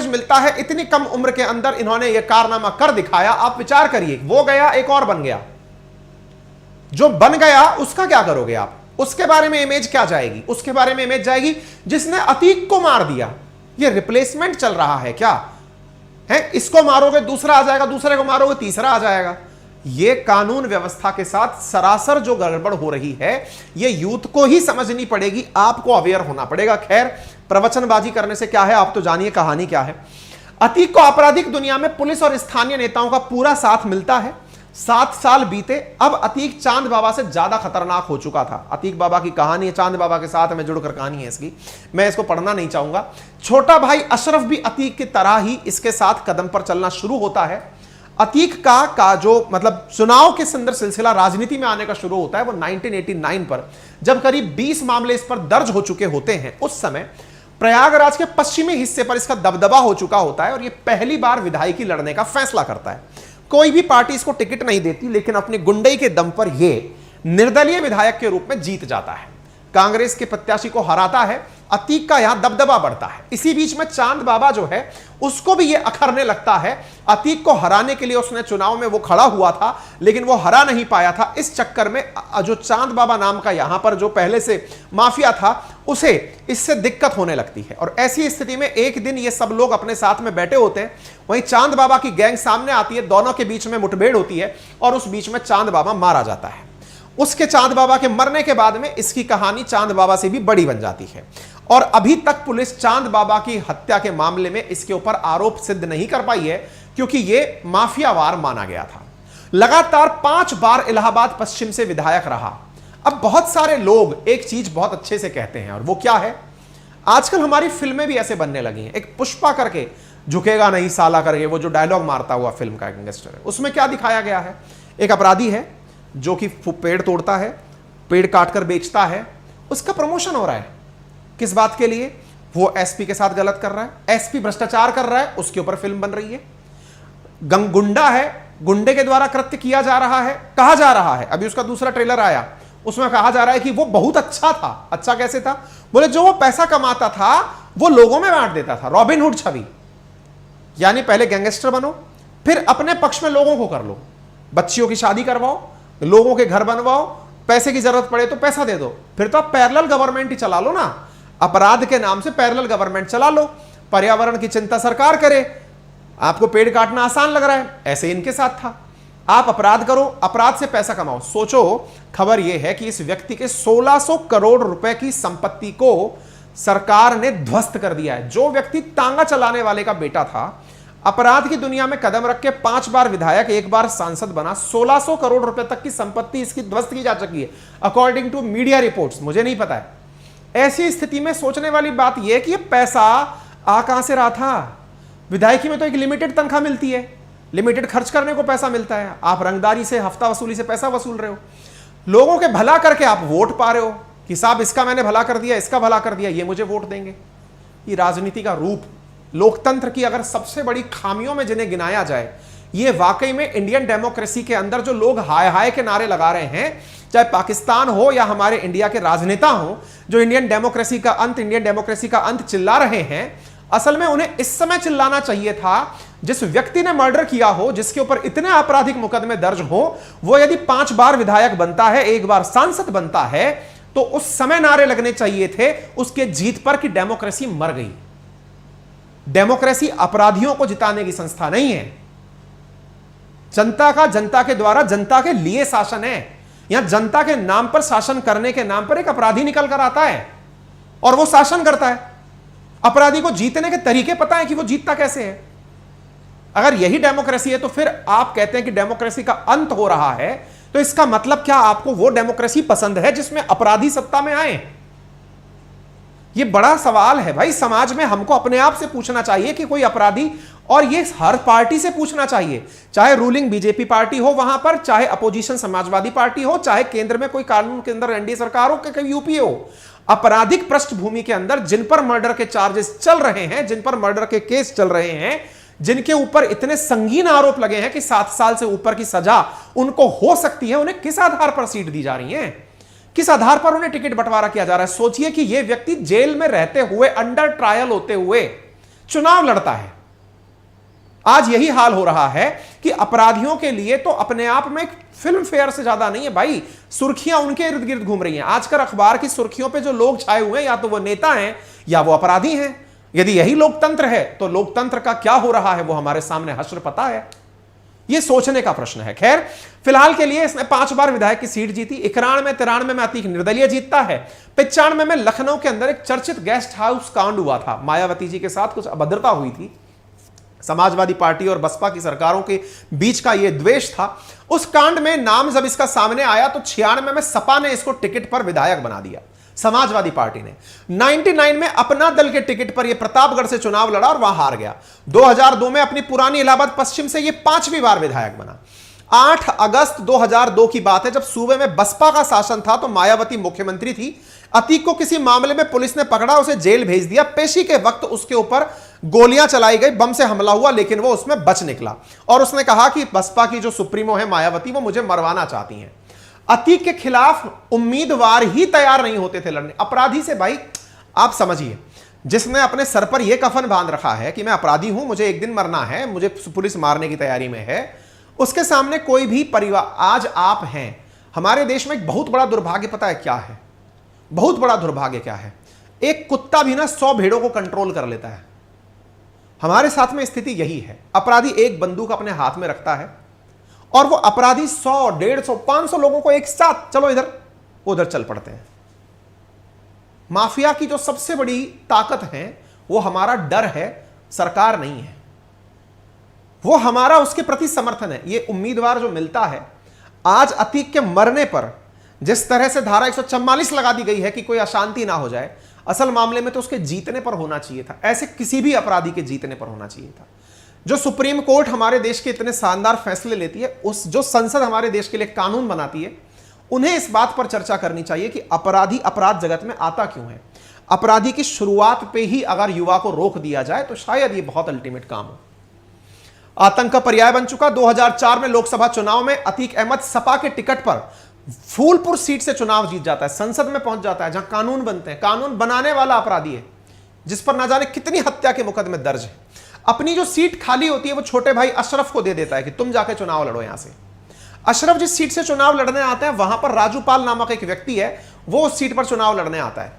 मिलता है। इतनी कम उम्र के अंदर इन्होंने यह कारनामा कर दिखाया। आप विचार करिए, वो गया, एक और बन गया। जो बन गया उसका क्या करोगे आप? उसके बारे में इमेज क्या जाएगी? उसके बारे में इमेज जाएगी जिसने अतीक को मार दिया। ये रिप्लेसमेंट चल रहा है क्या है? इसको मारोगे दूसरा आ जाएगा, दूसरे को मारोगे तीसरा आ जाएगा। ये कानून व्यवस्था के साथ सरासर जो गड़बड़ हो रही है, ये यूथ को ही समझनी पड़ेगी, आपको अवेयर होना पड़ेगा। खैर, प्रवचनबाजी करने से क्या है, आप तो जानिए कहानी क्या है। अतीक को आपराधिक दुनिया में पुलिस और स्थानीय नेताओं का पूरा साथ मिलता है। 7 साल बीते, अब अतीक चांद बाबा से ज्यादा खतरनाक हो चुका था। अतीक बाबा की कहानी है, चांद बाबा के साथ में जुड़कर कहानी है इसकी, मैं इसको पढ़ना नहीं चाहूंगा। छोटा भाई अशरफ भी अतीक की तरह ही इसके साथ कदम पर चलना शुरू होता है। अतीक का जो मतलब चुनाव के संदर्भ सिलसिला राजनीति में आने का शुरू होता है वो 1989 पर, जब करीब 20 मामले इस पर दर्ज हो चुके होते हैं। उस समय प्रयागराज के पश्चिमी हिस्से पर इसका दबदबा हो चुका होता है और यह पहली बार विधायकी लड़ने का फैसला करता है। कोई भी पार्टी इसको टिकट नहीं देती, लेकिन अपनी गुंडई के दम पर यह निर्दलीय विधायक के रूप में जीत जाता है, कांग्रेस के प्रत्याशी को हराता है। अतीक का यहां दबदबा बढ़ता है। इसी बीच में चांद बाबा जो है उसको भी यह अखरने लगता है। अतीक को हराने के लिए उसने चुनाव में वो खड़ा हुआ था, लेकिन वो हरा नहीं पाया था। इस चक्कर में जो चांद बाबा नाम का यहां पर जो पहले से माफिया था, उसे इससे दिक्कत होने लगती है। और ऐसी स्थिति में एक दिन ये सब लोग अपने साथ में बैठे होते हैं, वहीं चांद बाबा की गैंग सामने आती है, दोनों के बीच में मुठभेड़ होती है और उस बीच में चांद बाबा मारा जाता है। उसके चांद बाबा के मरने के बाद में इसकी कहानी चांद बाबा से भी बड़ी बन जाती है और अभी तक पुलिस चांद बाबा की हत्या के मामले में इसके ऊपर आरोप सिद्ध नहीं कर पाई है, क्योंकि यह माफियावार माना गया था। लगातार 5 बार इलाहाबाद पश्चिम से विधायक रहा। अब बहुत सारे लोग एक चीज बहुत अच्छे से कहते हैं, और वो क्या है, आजकल हमारी फिल्में भी ऐसे बनने लगी हैं। एक पुष्पा करके, झुकेगा नहीं साला करके, वो जो डायलॉग मारता हुआ फिल्म का गैंगस्टर है, उसमें क्या दिखाया गया है? एक अपराधी है जो कि पेड़ तोड़ता है, पेड़ काटकर बेचता है, उसका प्रमोशन हो रहा है। किस बात के लिए? वो एसपी के साथ गलत कर रहा है, एसपी भ्रष्टाचार कर रहा है, उसके ऊपर फिल्म बन रही है। गुंडा है, गुंडे के द्वारा कृत्य किया जा रहा है, कहा जा रहा है। अभी उसका दूसरा ट्रेलर आया, उसमें कहा जा रहा है कि वो बहुत अच्छा था। अच्छा कैसे था? बोले जो वो पैसा कमाता था वो लोगों में बांट देता था। रॉबिनहुड छवि, यानी पहले गैंगस्टर बनो, फिर अपने पक्ष में लोगों को कर लो, बच्चियों की शादी करवाओ, लोगों के घर बनवाओ, पैसे की जरूरत पड़े तो पैसा दे दो, फिर तो आप पैरेलल गवर्नमेंट ही चला लो ना। अपराध के नाम से पैरेलल गवर्नमेंट चला लो, पर्यावरण की चिंता सरकार करे, आपको पेड़ काटना आसान लग रहा है, ऐसे इनके साथ था। आप अपराध करो, अपराध से पैसा कमाओ। सोचो, खबर यह है कि इस व्यक्ति के 1600 करोड़ रुपए की संपत्ति को सरकार ने ध्वस्त कर दिया है। जो व्यक्ति तांगा चलाने वाले का बेटा था, अपराध की दुनिया में कदम रख के 5 बार विधायक, 1 बार सांसद बना, 1600 करोड़ रुपए तक की संपत्ति इसकी ध्वस्त की जा चुकी है, अकॉर्डिंग टू मीडिया रिपोर्ट्स। मुझे नहीं पता है। ऐसी स्थिति में सोचने वाली बात यह है कि यह पैसा आ कहां से रहा था? विधायकी में तो एक लिमिटेड तनख्वाह मिलती है, लिमिटेड खर्च करने को पैसा मिलता है। आप रंगदारी से, हफ्ता वसूली से पैसा वसूल रहे हो, लोगों के भला करके आप वोट पा रहे हो कि साहब इसका मैंने भला कर दिया, इसका भला कर दिया, ये मुझे वोट देंगे। ये राजनीति का रूप, लोकतंत्र की अगर सबसे बड़ी खामियों में जिन्हें गिनाया जाए, ये वाकई में इंडियन डेमोक्रेसी के अंदर जो लोग हाय हाय के नारे लगा रहे हैं, चाहे पाकिस्तान हो या हमारे इंडिया के राजनेता हो, जो इंडियन डेमोक्रेसी का अंत चिल्ला रहे हैं, असल में उन्हें इस समय चिल्लाना चाहिए था जिस व्यक्ति ने मर्डर किया हो, जिसके ऊपर इतने आपराधिक मुकदमे दर्ज हो, वो यदि 5 बार विधायक बनता है, 1 बार सांसद बनता है, तो उस समय नारे लगने चाहिए थे उसके जीत पर कि डेमोक्रेसी मर गई। डेमोक्रेसी अपराधियों को जिताने की संस्था नहीं है। जनता का जनता के द्वारा जनता के लिए शासन है। यहां जनता के नाम पर शासन करने के नाम पर एक अपराधी निकल कर आता है और वो शासन करता है। अपराधी को जीतने के तरीके पता है कि वो जीतता कैसे है। अगर यही डेमोक्रेसी है तो फिर आप कहते हैं कि डेमोक्रेसी का अंत हो रहा है, तो इसका मतलब क्या आपको वो डेमोक्रेसी पसंद है जिसमें अपराधी सत्ता में आए? ये बड़ा सवाल है भाई। समाज में हमको अपने आप से पूछना चाहिए कि कोई अपराधी, और ये हर पार्टी से पूछना चाहिए, चाहे रूलिंग बीजेपी पार्टी हो वहां पर, चाहे अपोजिशन समाजवादी पार्टी हो, चाहे केंद्र में कोई कानून के अंदर एनडीए सरकार हो, कहीं यूपीए हो, आपराधिक पृष्ठभूमि के अंदर जिन पर मर्डर के चार्जेस चल रहे हैं, जिन पर मर्डर के केस चल रहे हैं, जिनके ऊपर इतने संगीन आरोप लगे हैं कि 7 साल से ऊपर की सजा उनको हो सकती है, उन्हें किस आधार पर सीट दी जा रही है? किस आधार पर उन्हें टिकट बंटवारा किया जा रहा है? सोचिए कि यह व्यक्ति जेल में रहते हुए, अंडर ट्रायल होते हुए चुनाव लड़ता है। आज यही हाल हो रहा है कि अपराधियों के लिए तो अपने आप में एक फिल्म फेयर से ज्यादा नहीं है भाई, सुर्खियां उनके इर्द गिर्द घूम रही हैं। आजकल अखबार की सुर्खियों पे जो लोग छाए हुए हैं, या तो वो नेता हैं या वो अपराधी हैं। यदि यही लोकतंत्र है तो लोकतंत्र का क्या हो रहा है वो हमारे सामने हश्र पता है। यह सोचने का प्रश्न है। खैर, फिलहाल के लिए इसने 5 बार विधायक की सीट जीती। 91 93 में अतीक निर्दलीय जीतता है। 95 में लखनऊ के अंदर एक चर्चित गेस्ट हाउस कांड हुआ था, मायावती जी के साथ कुछ अभद्रता हुई थी। समाजवादी पार्टी और बसपा की सरकारों के बीच का यह द्वेष था। उस कांड में नाम जब इसका सामने आया तो 96 में सपा ने इसको टिकट पर विधायक बना दिया, समाजवादी पार्टी ने। 99 में अपना दल के टिकट पर यह प्रतापगढ़ से चुनाव लड़ा और वहां हार गया। 2002 में अपनी पुरानी इलाहाबाद पश्चिम से यह 5वीं बार विधायक बना। 8 अगस्त 2002 की बात है, जब सूबे में बसपा का शासन था तो मायावती मुख्यमंत्री थी। अतीक को किसी मामले में पुलिस ने पकड़ा, उसे जेल भेज दिया। पेशी के वक्त उसके ऊपर गोलियां चलाई गई, बम से हमला हुआ, लेकिन वो उसमें बच निकला और उसने कहा कि बसपा की जो सुप्रीमो है मायावती, वो मुझे मरवाना चाहती हैं। अतीक के खिलाफ उम्मीदवार ही तैयार नहीं होते थे लड़ने। अपराधी से भाई आप समझिए, जिसने अपने सर पर यह कफन बांध रखा है कि मैं अपराधी हूं, मुझे एक दिन मरना है, मुझे पुलिस मारने की तैयारी में है, उसके सामने कोई भी परिवार। आज आप हैं, हमारे देश में एक बहुत बड़ा दुर्भाग्य पता है क्या है? बहुत बड़ा दुर्भाग्य क्या है? एक कुत्ता भी ना 100 भेड़ों को कंट्रोल कर लेता है। हमारे साथ में स्थिति यही है। अपराधी एक बंदूक अपने हाथ में रखता है और वो अपराधी 100 150 500 लोगों को एक साथ, चलो इधर उधर चल पड़ते हैं। माफिया की जो सबसे बड़ी ताकत है वो हमारा डर है, सरकार नहीं है। वो हमारा उसके प्रति समर्थन है। ये उम्मीदवार जो मिलता है, आज अतीक के मरने पर जिस तरह से धारा 144 लगा दी गई है कि कोई अशांति ना हो जाए, असल मामले में तो उसके जीतने पर होना चाहिए था। ऐसे किसी भी अपराधी के जीतने पर होना चाहिए था। जो सुप्रीम कोर्ट हमारे देश के इतने शानदार फैसले लेती है, उस जो संसद हमारे देश के लिए कानून बनाती है, उन्हें इस बात पर चर्चा करनी चाहिए कि अपराधी अपराध जगत में आता क्यों है। अपराधी की शुरुआत पे ही अगर युवा को रोक दिया जाए तो शायद ये बहुत अल्टीमेट काम हो। आतंक का पर्याय बन चुका। 2004 में लोकसभा चुनाव में अतीक अहमद सपा के टिकट पर फूलपुर सीट से चुनाव जीत जाता है, संसद में पहुंच जाता है, जहां कानून बनते हैं। कानून बनाने वाला अपराधी है, जिस पर ना जाने कितनी हत्या के मुकदमे दर्ज है। अपनी जो सीट खाली होती है वो छोटे भाई अशरफ को दे देता है कि तुम जाके चुनाव लड़ो यहां से। अशरफ जिस सीट से चुनाव लड़ने आता है, वहां पर राजूपाल नामक एक व्यक्ति है, वो उस सीट पर चुनाव लड़ने आता है।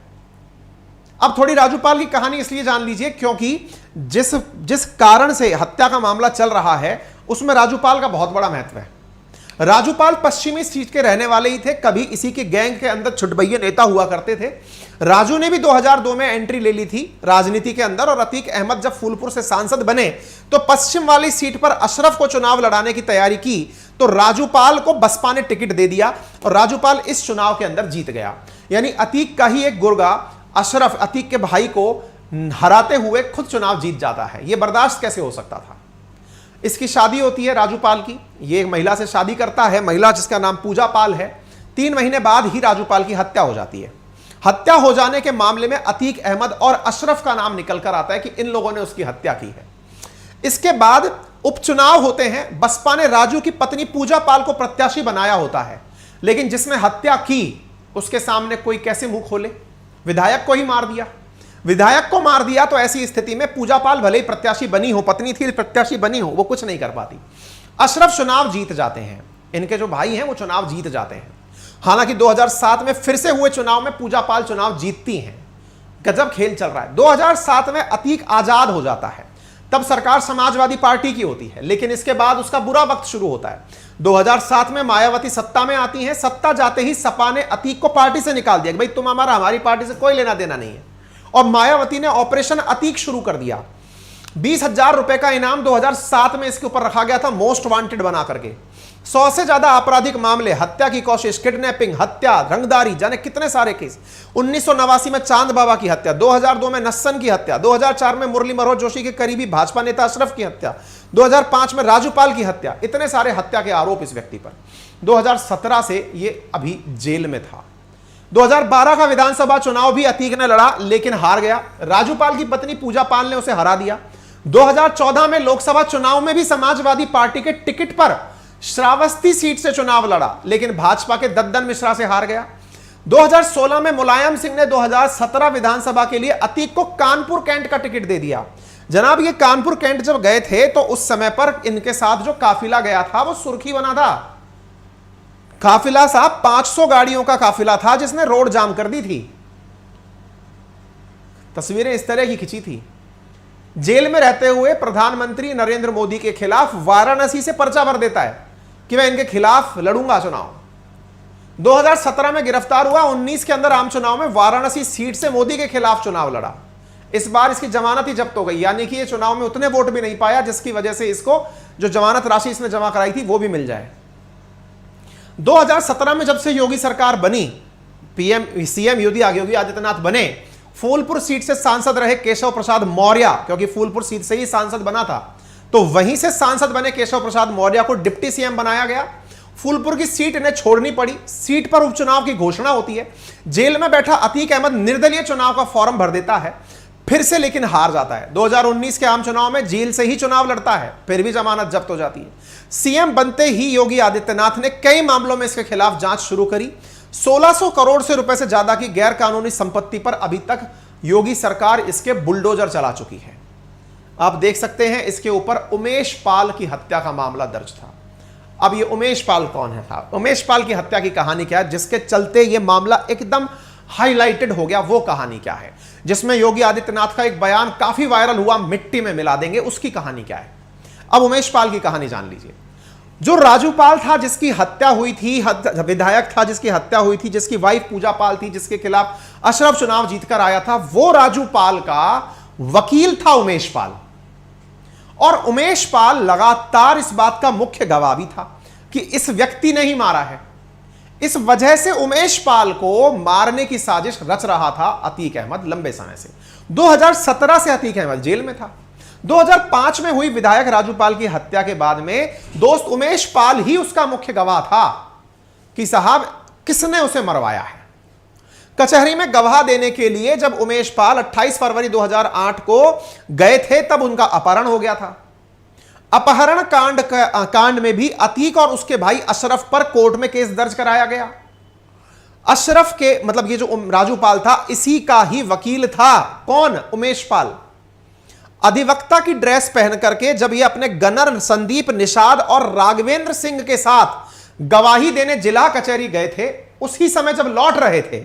अब थोड़ी राजूपाल की कहानी इसलिए जान लीजिए क्योंकि जिस कारण से हत्या का मामला चल रहा है, उसमें राजूपाल का बहुत बड़ा महत्व है। राजूपाल पश्चिमी सीट के रहने वाले ही थे, कभी इसी के गैंग के अंदर छुटभैये नेता हुआ करते थे। राजू ने भी 2002 में एंट्री ले ली थी राजनीति के अंदर, और अतीक अहमद जब फूलपुर से सांसद बने तो पश्चिम वाली सीट पर अशरफ को चुनाव लड़ाने की तैयारी की, तो राजूपाल को बसपा ने टिकट दे दिया और राजूपाल इस चुनाव के अंदर जीत गया। यानी अतीक का ही एक गुर्गा अशरफ अतीक के भाई को हराते हुए खुद चुनाव जीत जाता है। यह बर्दाश्त कैसे हो सकता था? इसकी शादी होती है राजूपाल की, ये एक महिला से शादी करता है, महिला जिसका नाम पूजा पाल है। 3 महीने बाद ही राजूपाल की हत्या हो जाती है। हत्या हो जाने के मामले में अतीक अहमद और अशरफ का नाम निकल कर आता है कि इन लोगों ने उसकी हत्या की है। इसके बाद उपचुनाव होते हैं। बसपा ने राजू की पत्नी पूजा पाल को प्रत्याशी बनाया होता है, लेकिन जिसने हत्या की उसके सामने कोई कैसे मुंह खोले? विधायक को ही मार दिया। विधायक को मार दिया तो ऐसी स्थिति में पूजा पाल भले ही प्रत्याशी बनी हो, पत्नी थी प्रत्याशी बनी हो, वो कुछ नहीं कर पाती। अशरफ चुनाव जीत जाते हैं, इनके जो भाई हैं वो चुनाव जीत जाते हैं। हालांकि 2007 में फिर से हुए चुनाव में पूजा पाल चुनाव जीतती हैं। गजब खेल चल रहा है। 2007 में अतीक आजाद हो जाता है, तब सरकार समाजवादी पार्टी की होती है, लेकिन इसके बाद उसका बुरा वक्त शुरू होता है। 2007 में मायावती सत्ता में आती हैं। सत्ता जाते ही सपा ने अतीक को पार्टी से निकाल दिया कि भाई तुम हमारी पार्टी से कोई लेना देना नहीं है, और मायावती ने ऑपरेशन अतीक शुरू कर दिया। 20,000 रुपए का इनाम 2007 में इसके ऊपर रखा गया था, मोस्ट वांटेड बना करके। 100 से ज्यादा आपराधिक मामले, हत्या की कोशिश, किडनैपिंग, हत्या, रंगदारी, जाने कितने सारे केस। 1989 में चांद बाबा की हत्या, 2002 में नस्सन की हत्या, 2004 में मुरली मनोहर जोशी के करीबी भाजपा नेता अशरफ की हत्या, 2005 में राजूपाल की हत्या। इतने सारे हत्या के आरोप इस व्यक्ति पर। 2017 से ये अभी जेल में था। 2012 का विधानसभा चुनाव भी अतीक ने लड़ा, लेकिन हार गया। राजूपाल की पत्नी पूजा पाल ने उसे हरा दिया। 2014 में लोकसभा चुनाव में भी समाजवादी पार्टी के टिकट पर श्रावस्ती सीट से चुनाव लड़ा, लेकिन भाजपा के दद्दन मिश्रा से हार गया। 2016 में मुलायम सिंह ने 2017 विधानसभा के लिए अतीक को कानपुर कैंट का टिकट दे दिया। जनाब, ये कानपुर कैंट जब गए थे तो उस समय पर इनके साथ जो काफिला गया था वो सुर्खी बना था। काफिला साहब 500 गाड़ियों का काफिला था जिसने रोड जाम कर दी थी। तस्वीरें इस तरह की खिंची थी। जेल में रहते हुए प्रधानमंत्री नरेंद्र मोदी के खिलाफ वाराणसी से पर्चा भर देता है कि मैं इनके खिलाफ लड़ूंगा चुनाव। 2017 में गिरफ्तार हुआ, 19 के अंदर आम चुनाव में वाराणसी सीट से मोदी के खिलाफ चुनाव लड़ा। इस बार इसकी जमानत ही जब्त हो गई, यानी कि ये चुनाव में उतने वोट भी नहीं पाया जिसकी वजह से इसको जो जमानत राशि इसने जमा कराई थी वो भी मिल जाए। 2017 में जब से योगी सरकार बनी, सीएम योगी आदित्यनाथ बने, फूलपुर सीट से सांसद रहे केशव प्रसाद मौर्य, क्योंकि फूलपुर सीट से ही सांसद बना था, तो वहीं से सांसद बने केशव प्रसाद मौर्य को डिप्टी सीएम बनाया गया। फूलपुर की सीट इन्हें छोड़नी पड़ी। सीट पर उपचुनाव की घोषणा होती है। जेल में बैठा अतीक अहमद निर्दलीय चुनाव का फॉर्म भर देता है, फिर से लेकिन हार जाता है। 2019 के आम चुनाव में जेल से ही चुनाव लड़ता है, फिर भी जमानत जब्त हो जाती है। सीएम बनते ही योगी आदित्यनाथ ने कई मामलों में इसके खिलाफ जांच शुरू करी। 1600 करोड़ से रुपए से ज्यादा की गैर कानूनी संपत्ति पर अभी तक योगी सरकार इसके बुलडोजर चला चुकी है। आप देख सकते हैं इसके ऊपर उमेश पाल की हत्या का मामला दर्ज था। अब ये उमेश पाल कौन है था, उमेश पाल की हत्या की कहानी क्या है, जिसके चलते ये मामला एकदम हाईलाइटेड हो गया, वो कहानी क्या है, जिसमें योगी आदित्यनाथ का एक बयान काफी वायरल हुआ, मिट्टी में मिला देंगे, उसकी कहानी क्या है। अब उमेश पाल की कहानी जान लीजिए। जो राजूपाल था जिसकी हत्या हुई थी, विधायक था जिसकी हत्या हुई थी, जिसकी वाइफ पूजा पाल थी, जिसके खिलाफ अशरफ चुनाव जीतकर आया था, वो राजूपाल का वकील था उमेश पाल। और उमेश पाल लगातार इस बात का मुख्य गवाह भी था कि इस व्यक्ति ने ही मारा है। इस वजह से उमेश पाल को मारने की साजिश रच रहा था अतीक अहमद लंबे समय से। 2017 से अतीक अहमद जेल में था। 2005 में हुई विधायक राजूपाल की हत्या के बाद में दोस्त उमेश पाल ही उसका मुख्य गवाह था कि साहब किसने उसे मरवाया है। कचहरी में गवाह देने के लिए जब उमेश पाल 28 फरवरी 2008 को गए थे, तब उनका अपहरण हो गया था। अपहरण कांड में भी अतीक और उसके भाई अशरफ पर कोर्ट में केस दर्ज कराया गया। अशरफ के मतलब ये जो राजूपाल था, इसी का ही वकील था। कौन? उमेश पाल। अधिवक्ता की ड्रेस पहन करके जब ये अपने गनर संदीप निषाद और राघवेंद्र सिंह के साथ गवाही देने जिला कचहरी गए थे, उसी समय जब लौट रहे थे,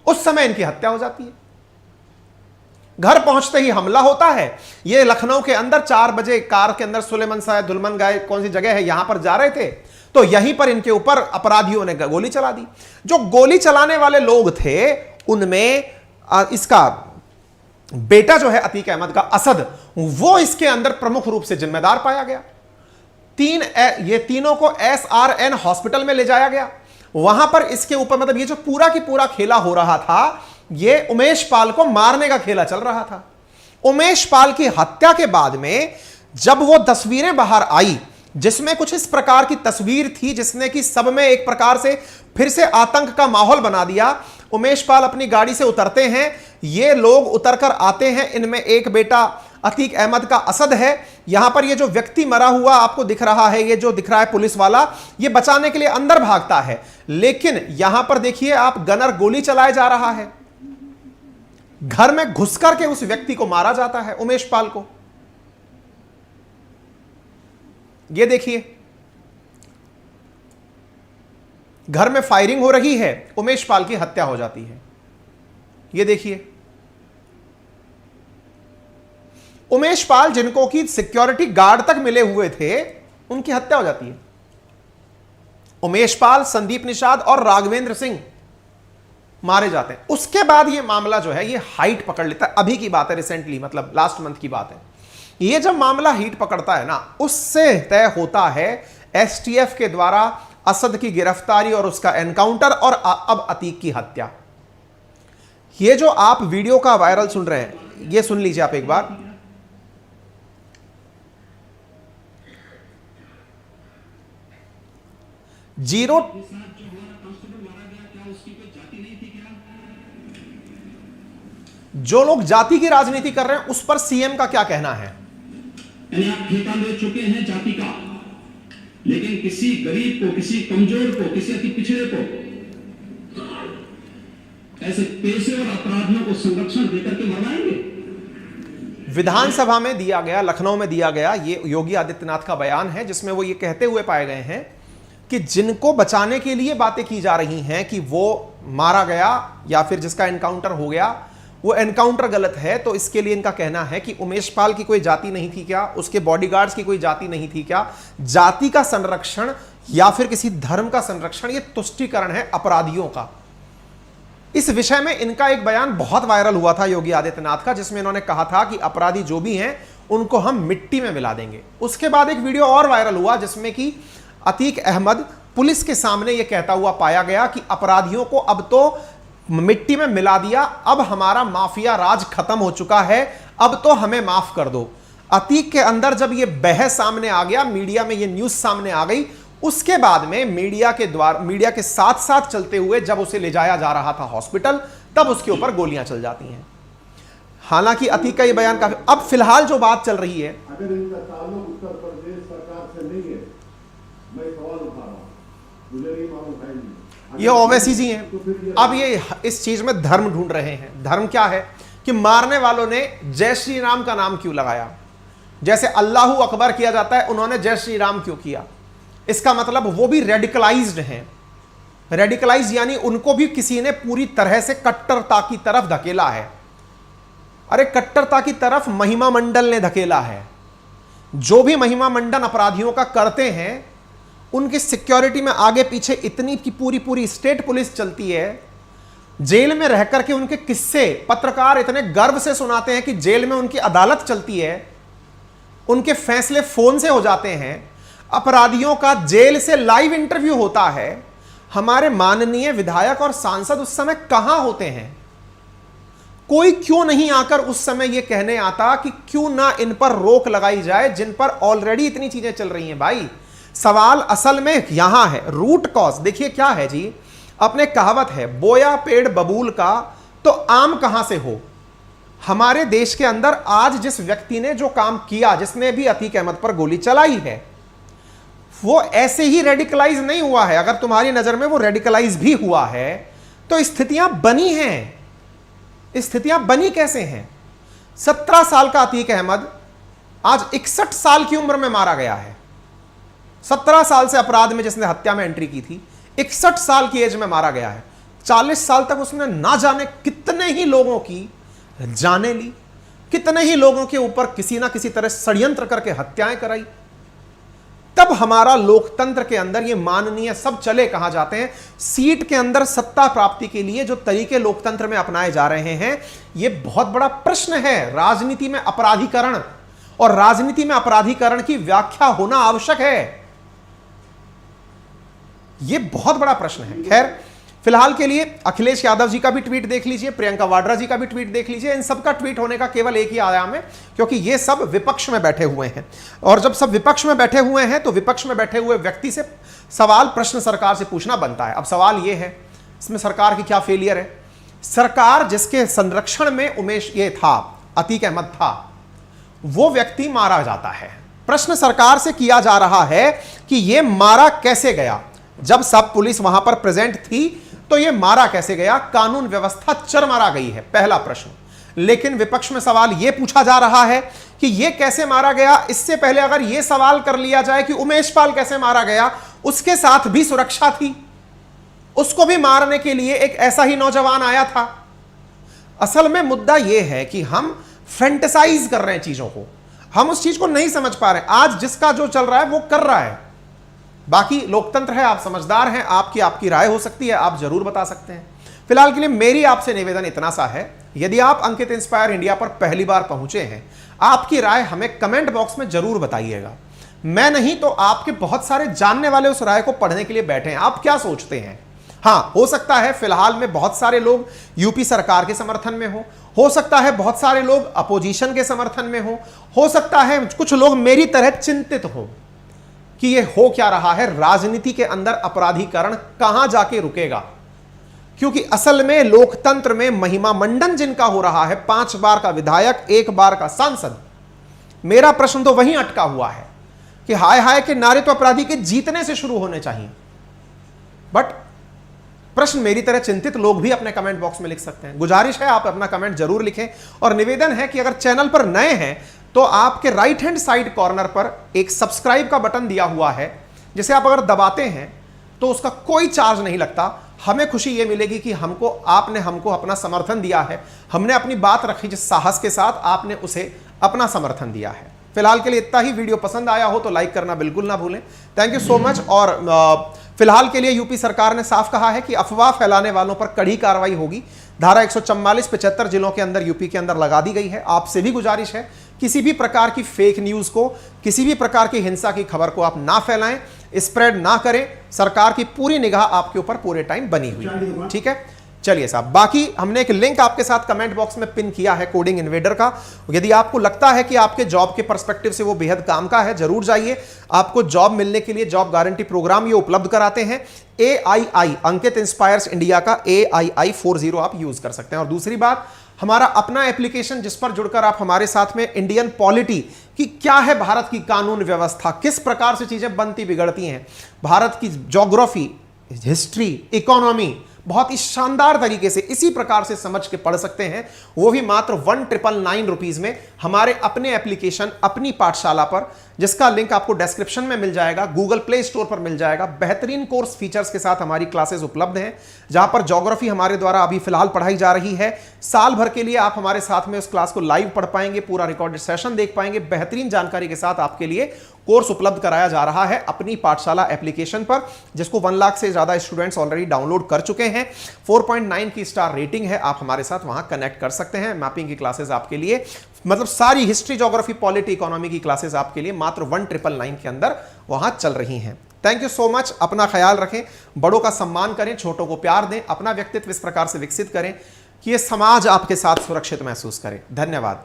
उस समय इनकी हत्या हो जाती है। घर पहुंचते ही हमला होता है। ये लखनऊ के अंदर 4 बजे कार के अंदर सुलेमान साहब दुल्मन गाय कौन सी जगह है, यहां पर जा रहे थे, तो यहीं पर इनके ऊपर अपराधियों ने गोली चला दी। जो गोली चलाने वाले लोग थे उनमें इसका बेटा जो है अतीक अहमद का, असद, वो इसके अंदर प्रमुख रूप से जिम्मेदार पाया गया। ये तीनों को SRN हॉस्पिटल में ले जाया गया। वहां पर इसके ऊपर मतलब ये जो पूरा की पूरा खेला हो रहा था, ये उमेश पाल को मारने का खेला चल रहा था। उमेश पाल की हत्या के बाद में जब वो तस्वीरें बाहर आई, जिसमें कुछ इस प्रकार की तस्वीर थी जिसने कि सब में एक प्रकार से फिर से आतंक का माहौल बना दिया। उमेश पाल अपनी गाड़ी से उतरते हैं, ये लोग उतरकर आते हैं, इनमें एक बेटा अतीक अहमद का असद है। यहां पर ये जो व्यक्ति मरा हुआ आपको दिख रहा है, ये जो दिख रहा है पुलिस वाला, ये बचाने के लिए अंदर भागता है, लेकिन यहां पर देखिए आप गनर गोली चलाया जा रहा है। घर में घुस करके उस व्यक्ति को मारा जाता है, उमेश पाल को। ये देखिए घर में फायरिंग हो रही है, उमेश पाल की हत्या हो जाती है। ये देखिए उमेश पाल जिनको कि सिक्योरिटी गार्ड तक मिले हुए थे, उनकी हत्या हो जाती है। उमेश पाल, संदीप निषाद और राघवेंद्र सिंह मारे जाते हैं। उसके बाद यह मामला जो है ये हाइट पकड़ लेता है। अभी की बात है, रिसेंटली, मतलब लास्ट मंथ की बात है। ये जब मामला हीट पकड़ता है ना, उससे तय होता है एसटीएफ के द्वारा असद की गिरफ्तारी और उसका एनकाउंटर और अब अतीक की हत्या। ये जो आप वीडियो का वायरल सुन रहे हैं, ये सुन लीजिए आप एक बार। जीरो जो लोग जाति की राजनीति कर रहे हैं उस पर सीएम का क्या कहना है? आप ठेका ले चुके हैं जाति का, लेकिन किसी गरीब को, किसी कमजोर को, किसी अति पिछड़े को, ऐसे पेशेवर अपराधियों को संरक्षण देकर के मरवाएंगे। विधानसभा में दिया गया, लखनऊ में दिया गया ये योगी आदित्यनाथ का बयान है, जिसमें वो ये कहते हुए पाए गए हैं कि जिनको बचाने के लिए बातें की जा रही हैं कि वो मारा गया या फिर जिसका एनकाउंटर हो गया वो एनकाउंटर गलत है, तो इसके लिए इनका कहना है कि उमेश पाल की कोई जाति नहीं थी क्या, उसके बॉडीगार्ड्स की कोई जाति नहीं थी क्या? जाति का संरक्षण या फिर किसी धर्म का संरक्षण, ये तुष्टीकरण है अपराधियों का। इस विषय में इनका एक बयान बहुत वायरल हुआ था योगी आदित्यनाथ का, जिसमें इन्होंने कहा था कि अपराधी जो भी हैं उनको हम मिट्टी में मिला देंगे। उसके बाद एक वीडियो और वायरल हुआ जिसमें कि अतीक अहमद पुलिस के सामने यह कहता हुआ पाया गया कि अपराधियों को अब तो मिट्टी में मिला दिया, अब हमारा माफिया राज खत्म हो चुका है, अब तो हमें माफ कर दो। अतीक के अंदर जब यह बहस सामने आ गया, मीडिया में यह न्यूज सामने आ गई, उसके बाद में मीडिया के साथ साथ चलते हुए जब उसे ले जाया जा रहा था हॉस्पिटल, तब उसके ऊपर गोलियां चल जाती हैं। हालांकि अतीक का यह बयान काफी, अब फिलहाल जो बात चल रही है, अगर इनका ताल्लुक उत्तर प्रदेश सरकार से नहीं है, मैं सवाल उठा रहा हूं, मुझे नहीं मालूम है। ये ओवैसी जी हैं। अब ये इस चीज में धर्म ढूंढ रहे हैं। धर्म क्या है कि मारने वालों ने जय श्री राम का नाम क्यों लगाया? जैसे अल्लाहू अकबर किया जाता है, उन्होंने जय श्री राम क्यों किया? इसका मतलब वो भी रेडिकलाइज्ड हैं। रेडिकलाइज यानी उनको भी किसी ने पूरी तरह से कट्टरता की तरफ धकेला है। अरे कट्टरता की तरफ महिमा मंडल ने धकेला है। जो भी महिमा मंडन अपराधियों का करते हैं, उनकी सिक्योरिटी में आगे पीछे इतनी की पूरी स्टेट पुलिस चलती है। जेल में रहकर के उनके किस्से पत्रकार इतने गर्व से सुनाते हैं कि जेल में उनकी अदालत चलती है, उनके फैसले फोन से हो जाते हैं, अपराधियों का जेल से लाइव इंटरव्यू होता है। हमारे माननीय विधायक और सांसद उस समय कहां होते हैं? कोई क्यों नहीं आकर उस समय यह कहने आता कि क्यों ना इन पर रोक लगाई जाए, जिन पर ऑलरेडी इतनी चीजें चल रही हैं। भाई सवाल असल में यहां है, रूट कॉज देखिए क्या है जी। अपने कहावत है, बोया पेड़ बबूल का तो आम कहां से हो। हमारे देश के अंदर आज जिस व्यक्ति ने जो काम किया, जिसने भी अतीक अहमद पर गोली चलाई है, वो ऐसे ही रेडिकलाइज नहीं हुआ है। अगर तुम्हारी नजर में वो रेडिकलाइज भी हुआ है तो स्थितियां बनी हैं। स्थितियां बनी कैसे हैं? 17 साल का अतीक अहमद आज 61 साल की उम्र में मारा गया है। 17 साल से अपराध में जिसने हत्या में एंट्री की थी, 61 साल की एज में मारा गया है। 40 साल तक उसने ना जाने कितने ही लोगों की जाने ली, कितने ही लोगों के ऊपर किसी ना किसी तरह षड्यंत्र करके हत्याएं कराई। तब हमारा लोकतंत्र के अंदर ये माननीय सब चले कहा जाते हैं। सीट के अंदर सत्ता प्राप्ति के लिए जो तरीके लोकतंत्र में अपनाए जा रहे हैं, ये बहुत बड़ा प्रश्न है। राजनीति में अपराधीकरण और राजनीति में अपराधीकरण की व्याख्या होना आवश्यक है। यह बहुत बड़ा प्रश्न है। खैर फिलहाल के लिए अखिलेश यादव जी का भी ट्वीट देख लीजिए, प्रियंका वाड्रा जी का भी ट्वीट देख लीजिए। इन सब का ट्वीट होने का केवल एक ही आयाम है, क्योंकि ये सब विपक्ष में बैठे हुए हैं। और जब सब विपक्ष में बैठे हुए हैं तो विपक्ष में बैठे हुए व्यक्ति से सवाल, प्रश्न सरकार से पूछना बनता है। अब सवाल ये है, इसमें सरकार की क्या फेलियर है? सरकार जिसके संरक्षण में उमेश ये था, अतीक अहमद था, वो व्यक्ति मारा जाता है। प्रश्न सरकार से किया जा रहा है कि यह मारा कैसे गया। जब सब पुलिस वहां पर प्रेजेंट थी तो यह मारा कैसे गया? कानून व्यवस्था चरमरा गई है, पहला प्रश्न। लेकिन विपक्ष में सवाल यह पूछा जा रहा है कि यह कैसे मारा गया। इससे पहले अगर यह सवाल कर लिया जाए कि उमेश पाल कैसे मारा गया, उसके साथ भी सुरक्षा थी, उसको भी मारने के लिए एक ऐसा ही नौजवान आया था। असल में मुद्दा यह है कि हम फैंटेसाइज कर रहे हैं चीजों को, हम उस चीज को नहीं समझ पा रहे हैं। आज जिसका जो चल रहा है वो कर रहा है, बाकी लोकतंत्र है, आप समझदार हैं, आपकी राय हो सकती है, आप जरूर बता सकते हैं। फिलहाल के लिए मेरी आपसे निवेदन इतना सा है, यदि आप अंकित इंस्पायर इंडिया पर पहली बार पहुंचे हैं, आपकी राय हमें कमेंट बॉक्स में जरूर बताइएगा। मैं नहीं तो आपके बहुत सारे जानने वाले उस राय को पढ़ने के लिए बैठे हैं, आप क्या सोचते हैं। हां, हो सकता है फिलहाल में बहुत सारे लोग यूपी सरकार के समर्थन में हो सकता है बहुत सारे लोग अपोजिशन के समर्थन में हो सकता है कुछ लोग मेरी तरह चिंतित हो कि यह हो क्या रहा है, राजनीति के अंदर अपराधीकरण कहां जाके रुकेगा। क्योंकि असल में लोकतंत्र में महिमा मंडन जिनका हो रहा है, 5 बार का विधायक, 1 बार का सांसद, मेरा प्रश्न तो वहीं अटका हुआ है कि हाय हाय के नारे तो अपराधी के जीतने से शुरू होने चाहिए। बट प्रश्न मेरी तरह चिंतित लोग भी अपने कमेंट बॉक्स में लिख सकते हैं। गुजारिश है आप अपना कमेंट जरूर लिखें, और निवेदन है कि अगर चैनल पर नए हैं तो आपके राइट हैंड साइड कॉर्नर पर एक सब्सक्राइब का बटन दिया हुआ है, जिसे आप अगर दबाते हैं तो उसका कोई चार्ज नहीं लगता। हमें खुशी यह मिलेगी कि आपने हमको अपना समर्थन दिया है, हमने अपनी बात रखी जिस साहस के साथ आपने उसे अपना समर्थन दिया है। फिलहाल के लिए इतना ही। वीडियो पसंद आया हो तो लाइक करना बिल्कुल ना भूलें। Thank you so much. और फिलहाल के लिए यूपी सरकार ने साफ कहा है कि अफवाह फैलाने वालों पर कड़ी कार्रवाई होगी। धारा 144 75 जिलों के अंदर, यूपी के अंदर लगा दी गई है। आपसे भी गुजारिश है, किसी भी प्रकार की फेक न्यूज को, किसी भी प्रकार की हिंसा की खबर को आप ना फैलाएं, स्प्रेड ना करें। सरकार की पूरी निगाह आपके ऊपर पूरे टाइम बनी हुई है, ठीक है। चलिए साहब, बाकी हमने एक लिंक आपके साथ कमेंट बॉक्स में पिन किया है कोडिंग इन्वेडर का। यदि आपको लगता है कि आपके जॉब के पर्सपेक्टिव से वो बेहद काम का है, जरूर जाइए। आपको जॉब मिलने के लिए जॉब गारंटी प्रोग्राम ये उपलब्ध कराते हैं। AII अंकित इंस्पायर्स इंडिया का AII 40 आप यूज कर सकते हैं। और दूसरी बात, हमारा अपना एप्लीकेशन जिस पर जुड़कर आप हमारे साथ में इंडियन पॉलिटी कि क्या है, भारत की कानून व्यवस्था, किस प्रकार से चीजें बनती बिगड़ती हैं, भारत की ज्योग्राफी, हिस्ट्री, इकोनॉमी बहुत ही शानदार तरीके से इसी प्रकार से समझ के पढ़ सकते हैं, वो भी मात्र 1999 रुपीज में हमारे अपने एप्लीकेशन, अपनी पाठशाला पर, जिसका लिंक आपको डिस्क्रिप्शन में मिल जाएगा, गूगल प्ले स्टोर पर मिल जाएगा। बेहतरीन कोर्स फीचर्स के साथ हमारी क्लासेस उपलब्ध हैं, जहां पर ज्योग्राफी हमारे द्वारा अभी फिलहाल पढ़ाई जा रही है। साल भर के लिए आप हमारे साथ में उस क्लास को लाइव पढ़ पाएंगे, पूरा रिकॉर्डेड सेशन देख पाएंगे। बेहतरीन जानकारी के साथ आपके लिए कोर्स उपलब्ध कराया जा रहा है अपनी पाठशाला एप्लीकेशन पर, जिसको 1 लाख से ज्यादा स्टूडेंट्स ऑलरेडी डाउनलोड कर चुके हैं। 4.9 की स्टार रेटिंग है, आप हमारे साथ वहां कनेक्ट कर सकते हैं। मैपिंग की क्लासेस आपके लिए, मतलब सारी हिस्ट्री, ज्योग्राफी, पॉलिटी, इकोनॉमी की क्लासेस आपके लिए मात्र 1999 के अंदर वहां चल रही हैं। Thank you so much. अपना ख्याल रखें, बड़ों का सम्मान करें, छोटों को प्यार दें, अपना व्यक्तित्व इस प्रकार से विकसित करें कि यह समाज आपके साथ सुरक्षित महसूस करे। धन्यवाद।